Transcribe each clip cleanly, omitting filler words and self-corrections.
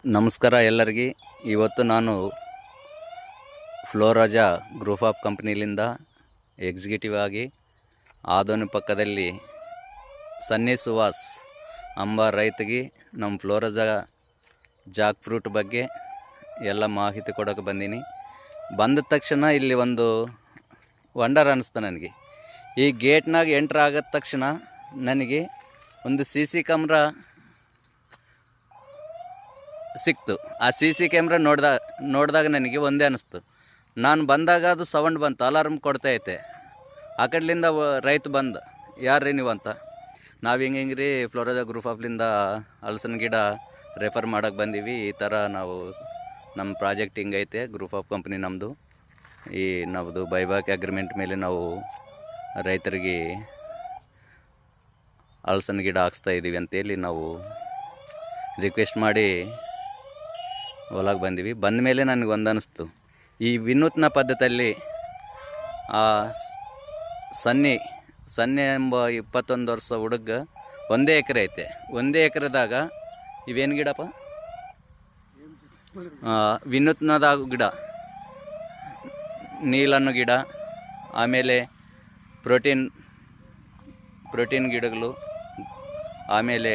ನಮಸ್ಕಾರ ಎಲ್ಲರಿಗೆ. ಇವತ್ತು ನಾನು ಫ್ಲೋರಾಜಾ ಗ್ರೂಪ್ ಆಫ್ ಕಂಪ್ನಿಲಿಂದ ಎಕ್ಸಿಕ್ಯೂಟಿವ್ ಆಗಿ ಆದೋನಿ ಪಕ್ಕದಲ್ಲಿ ಸನ್ನಿ ಸುವಾಸ್ ಅಂಬ ರೈತಗೆ ನಮ್ಮ ಫ್ಲೋರಾಜಾ ಜಾಕ್ ಫ್ರೂಟ್ ಬಗ್ಗೆ ಎಲ್ಲ ಮಾಹಿತಿ ಕೊಡೋಕೆ ಬಂದೀನಿ. ಬಂದ ತಕ್ಷಣ ಇಲ್ಲಿ ಒಂದು ವಂಡರ್ ಅನ್ನಿಸ್ತು ನನಗೆ. ಈ ಗೇಟ್ನಾಗ ಎಂಟ್ರ್ ಆಗದ ತಕ್ಷಣ ನನಗೆ ಒಂದು CC ಕ್ಯಾಮ್ರಾ ಸಿಕ್ತು. ಆ CC ಕ್ಯಾಮ್ರಾ ನೋಡಿದಾಗ ನನಗೆ ಒಂದೇ ಅನ್ನಿಸ್ತು. ನಾನು ಬಂದಾಗ ಅದು ಸೌಂಡ್ ಬಂತು, ಅಲಾರ್ಮ್ ಕೊಡ್ತೈತೆ. ಆ ಕಡೆಯಿಂದ ರೈತ ಬಂದು, ಯಾರ್ರೀ ನೀವು ಅಂತ. ನಾವು ಹಿಂಗೆ ರೀ ಫ್ಲೋರಾಜಾ ಗ್ರೂಪ್ ಆಫ್ಲಿಂದ ಹಲಸಿನ ಗಿಡ ರೆಫರ್ ಮಾಡೋಕ್ಕೆ ಬಂದೀವಿ. ಈ ಥರ ನಾವು ನಮ್ಮ ಪ್ರಾಜೆಕ್ಟ್ ಹಿಂಗೈತೆ, ಗ್ರೂಪ್ ಆಫ್ ಕಂಪ್ನಿ ನಮ್ಮದು. ಈ ನಮ್ಮದು ಬೈಬ್ಯಾಕ್ ಅಗ್ರಿಮೆಂಟ್ ಮೇಲೆ ನಾವು ರೈತರಿಗೆ ಹಲಸಿನ ಗಿಡ ಹಾಕ್ಸ್ತಾ ಇದ್ದೀವಿ ಅಂತೇಳಿ ನಾವು ರಿಕ್ವೆಸ್ಟ್ ಮಾಡಿ ಹೊಲಕ್ಕೆ ಬಂದೀವಿ. ಬಂದ ಮೇಲೆ ನನಗೆ ಒಂದು ಅನ್ನಿಸ್ತು, ಈ ವಿನೂತ್ನ ಪದ್ಧತಿಯಲ್ಲಿ ಸನ್ನಿ ಎಂಬ 21 ವರ್ಷ ಹುಡುಗ ಒಂದೇ ಎಕರೆ ಐತೆ. ಒಂದೇ ಎಕರೆದಾಗ ಇವೇನು ಗಿಡಪ್ಪ? ವಿನೂತ್ನದಾಗ ಗಿಡ, ನೀಲನ್ನು ಗಿಡ, ಆಮೇಲೆ ಪ್ರೋಟೀನ್ ಗಿಡಗಳು, ಆಮೇಲೆ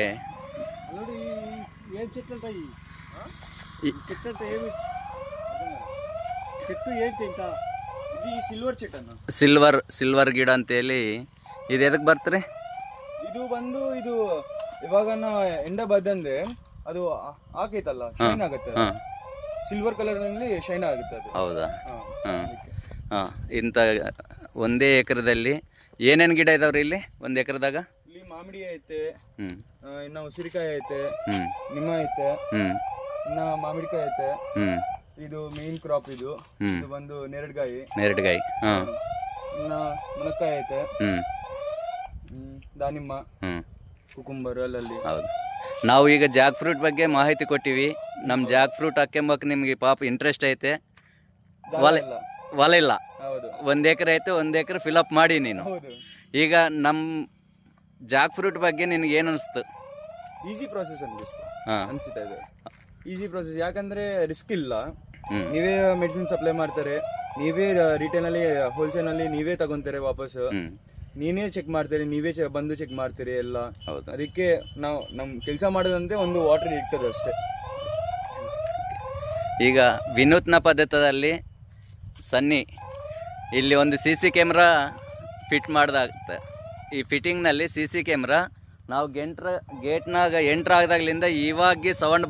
ಸಿಲ್ವರ್ ಗಿಡ ಅಂತೇಳಿ. ಇದು ಎದಕ್ಕೆ ಬರ್ತಾರೆ? ಇದು ಬಂದು ಇದು ಇವಾಗ ಎಂಡ ಬದಂದ್ರೆ ಅದು ಹಾಕೈತಲ್ಲ, ಶೈನ್ ಆಗುತ್ತೆ. ಸಿಲ್ವರ್ ಕಲರ್ ನಲ್ಲಿ ಶೈನ್ ಆಗುತ್ತೆ ಅದು. ಹೌದಾ? ಹಾಂ. ಇಂಥ ಒಂದೇ ಎಕರೆದಲ್ಲಿ ಏನೇನು ಗಿಡ ಇದಾವ್ರಿ ಇಲ್ಲಿ ಒಂದು ಎಕರೆದಾಗ? ಇಲ್ಲಿ ಮಾಮಿಡಿ ಐತೆ, ಇನ್ನ ಉಸಿರಿಕಾಯಿ ಐತೆ, ನಿಮ್ಮ ಐತೆ, ಇನ್ನ ಮಾಮಿಡಿಕಾಯಿ ಐತೆ. ಇದು ಮೇನ್ ಕ್ರಾಪ್. ಇದು ಬಂದು ನೇರಡ್ಗಾಯಿ. ಇನ್ನ ಮುನಕ್ಕಾಯಿ ಐತೆ, ದಾನಿಮ್ಮ, ಕುಕುಂಬರ್ ಅಲ್ಲಲ್ಲಿ. ಹೌದು. ನಾವು ಈಗ ಜಾಕ್ ಫ್ರೂಟ್ ಬಗ್ಗೆ ಮಾಹಿತಿ ಕೊಟ್ಟಿವಿ. ನಮ್ಮ ಜಾಕ್ ಫ್ರೂಟ್ ಹಾಕ್ಯಂಬಕ್ಕೆ ನಿಮಗೆ ಪಾಪ ಇಂಟ್ರೆಸ್ಟ್ ಐತೆ, ಹೊಲ ಇಲ್ಲ. ಒಂದು ಎಕರೆ ಐತೆ, ಒಂದು ಎಕರೆ ಫಿಲಪ್ ಮಾಡಿ ನೀನು. ಈಗ ನಮ್ಮ ಜಾಕ್ ಫ್ರೂಟ್ ಬಗ್ಗೆ ನಿನಗೆ ಏನು ಅನಿಸ್ತು? ಈಸಿ ಪ್ರಾಸೆಸ್ ಅನಿಸ್ತಾ ಇದೆ. ಈಸಿ ಪ್ರಾಸೆಸ್ ಯಾಕಂದ್ರೆ ರಿಸ್ಕ್ ಇಲ್ಲ. ನೀವೇ ಮೆಡಿಸಿನ್ ಸಪ್ಲೈ ಮಾಡ್ತಾರೆ, ನೀವೇ ರಿಟೇಲ್ ಅಲ್ಲಿ ಹೋಲ್ಸೇಲ್ ಅಲ್ಲಿ ನೀವೇ ತಗೊಂತಾರೆ ವಾಪಸ್. ನೀನೇ ಚೆಕ್ ಮಾಡ್ತೀರಿ, ನೀವೇ ಬಂದು ಚೆಕ್ ಮಾಡ್ತೀರಿ ಎಲ್ಲ. ಅದಕ್ಕೆ ನಾವು ನಮ್ಮ ಕೆಲಸ ಮಾಡೋದಂತೆ ಒಂದು ವಾಟರ್ ಇರ್ತದೆ ಅಷ್ಟೇ. ಈಗ ವಿನೂತ್ನ ಪದ್ಧತಿಯಲ್ಲಿ ಸನ್ನಿ ಇಲ್ಲಿ ಒಂದು CC ಕ್ಯಾಮ್ರಾ ಫಿಟ್ ಮಾಡ್ದಾಗುತ್ತೆ. ಈ ಫಿಟ್ಟಿಂಗ್ನಲ್ಲಿ CC ಕ್ಯಾಮ್ರಾ ನಾವು ಗೇಟ್ನಾಗ ಎಂಟ್ರ್ ಆಗದಾಗ್ಲಿಂದ ಇವಾಗ ಸೌಂಡ್